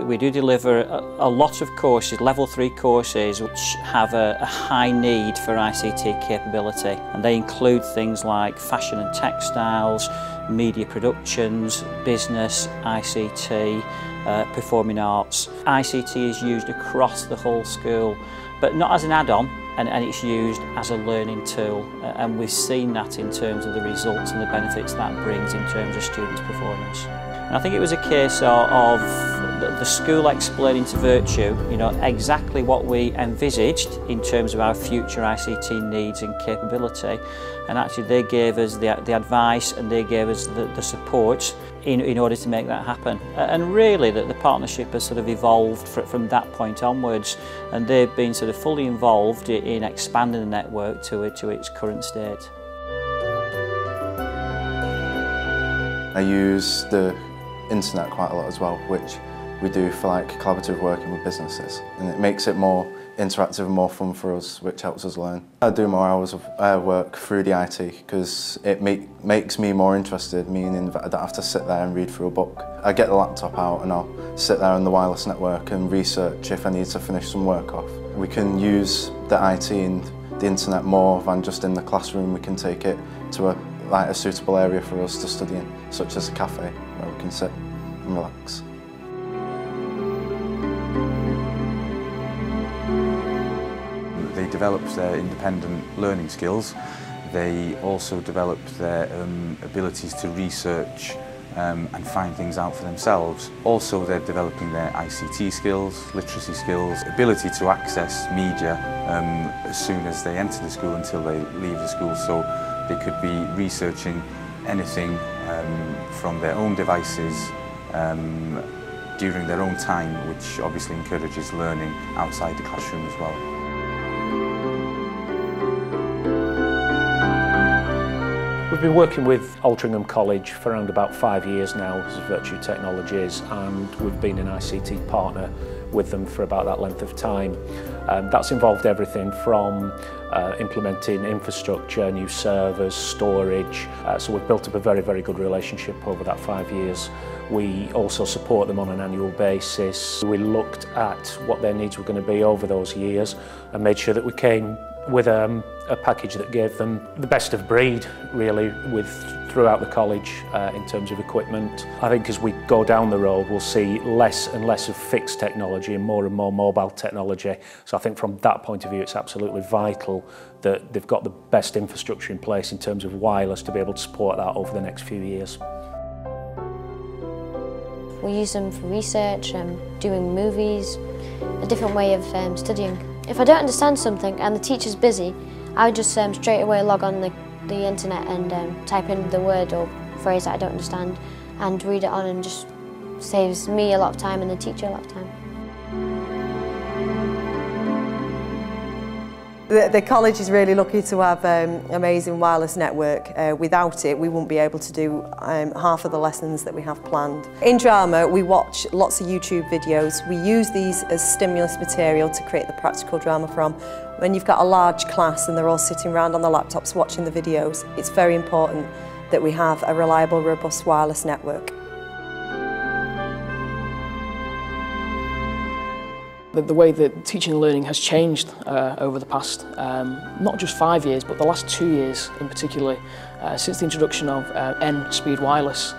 We do deliver a lot of courses, level 3 courses, which have a high need for ICT capability, and they include things like fashion and textiles, media productions, business, ICT, performing arts. ICT is used across the whole school, but not as an add-on, and it's used as a learning tool, and we've seen that in terms of the results and the benefits that brings in terms of students' performance. And I think it was a case of the school explaining to Virtue, exactly what we envisaged in terms of our future ICT needs and capability, and actually they gave us the advice and they gave us the support in order to make that happen. And really the partnership has sort of evolved from that point onwards, and they've been sort of fully involved in expanding the network to its current state. I use the internet quite a lot as well, which we do for collaborative working with businesses, and it makes it more interactive and more fun for us, which helps us learn. I do more hours of work through the IT because it makes me more interested, meaning that I don't have to sit there and read through a book. I get the laptop out and I'll sit there on the wireless network and research if I need to finish some work off. We can use the IT and the internet more than just in the classroom. We can take it to a suitable area for us to study in, such as a cafe where we can sit and relax. They developed their independent learning skills. They also developed their abilities to research and find things out for themselves. Also, they're developing their ICT skills, literacy skills, ability to access media as soon as they enter the school until they leave the school. So they could be researching anything from their own devices during their own time, which obviously encourages learning outside the classroom as well. We've been working with Altrincham College for around about 5 years now as Virtue Technologies, and we've been an ICT partner with them for about that length of time. That's involved everything from implementing infrastructure, new servers, storage, so we've built up a very, very good relationship over that 5 years. We also support them on an annual basis. We looked at what their needs were going to be over those years and made sure that we came with a package that gave them the best of breed, really, throughout the college in terms of equipment. I think as we go down the road, we'll see less and less of fixed technology and more mobile technology. So I think from that point of view, it's absolutely vital that they've got the best infrastructure in place in terms of wireless to be able to support that over the next few years. We use them for research, doing movies, a different way of studying. If I don't understand something and the teacher's busy, I would just straight away log on the internet and type in the word or phrase that I don't understand and read it on, and just saves me a lot of time and the teacher a lot of time. The college is really lucky to have an amazing wireless network. Without it, we wouldn't be able to do half of the lessons that we have planned. In drama, we watch lots of YouTube videos. We use these as stimulus material to create the practical drama from. When you've got a large class and they're all sitting around on the laptops watching the videos, it's very important that we have a reliable, robust wireless network. The way that teaching and learning has changed over the past, not just 5 years, but the last 2 years in particular, since the introduction of N-speed wireless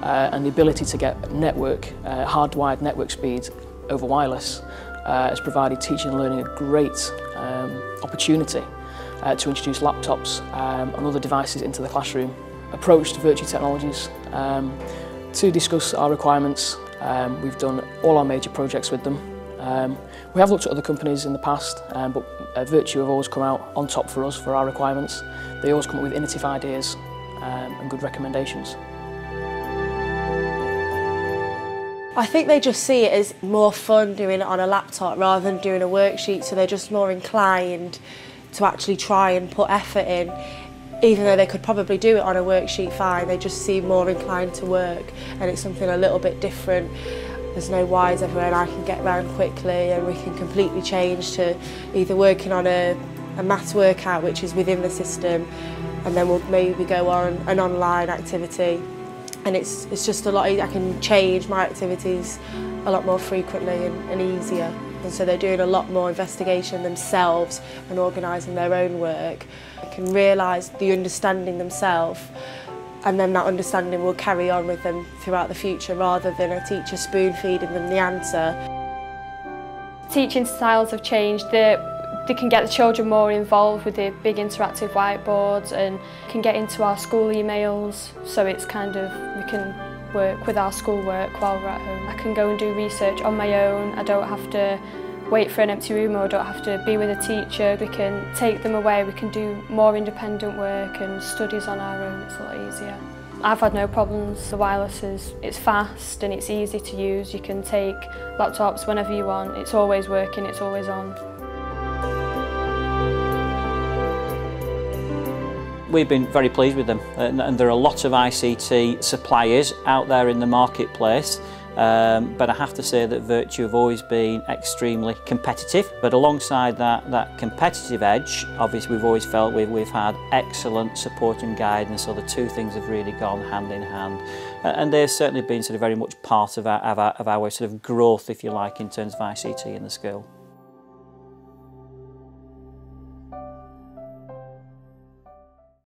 and the ability to get hardwired network speeds over wireless has provided teaching and learning a great opportunity to introduce laptops and other devices into the classroom. Approached Virtue Technologies to discuss our requirements. We've done all our major projects with them. We have looked at other companies in the past, but Virtue have always come out on top for us for our requirements. They always come up with innovative ideas and good recommendations. I think they just see it as more fun doing it on a laptop rather than doing a worksheet, so they're just more inclined to actually try and put effort in. Even though they could probably do it on a worksheet fine, they just seem more inclined to work, and it's something a little bit different. There's no wires everywhere, and I can get around quickly, and we can completely change to either working on a maths workout which is within the system, and then we'll maybe go on an online activity. And it's just a lot easier. I can change my activities a lot more frequently and easier. And so they're doing a lot more investigation themselves and organising their own work. They can realise the understanding themselves, and then that understanding will carry on with them throughout the future rather than a teacher spoon-feeding them the answer. Teaching styles have changed. They can get the children more involved with the big interactive whiteboards and can get into our school emails, so it's kind of, we can work with our schoolwork while we're at home. I can go and do research on my own. I don't have to wait for an empty room, or I don't have to be with a teacher. We can take them away, we can do more independent work and studies on our own. It's a lot easier. I've had no problems. The wireless it's fast and it's easy to use. You can take laptops whenever you want. It's always working, it's always on. We've been very pleased with them, and there are lots of ICT suppliers out there in the marketplace, but I have to say that Virtue have always been extremely competitive. But alongside that competitive edge, obviously we've always felt we've had excellent support and guidance, so the two things have really gone hand in hand. And they've certainly been sort of very much part of our sort of growth, if you like, in terms of ICT in the school.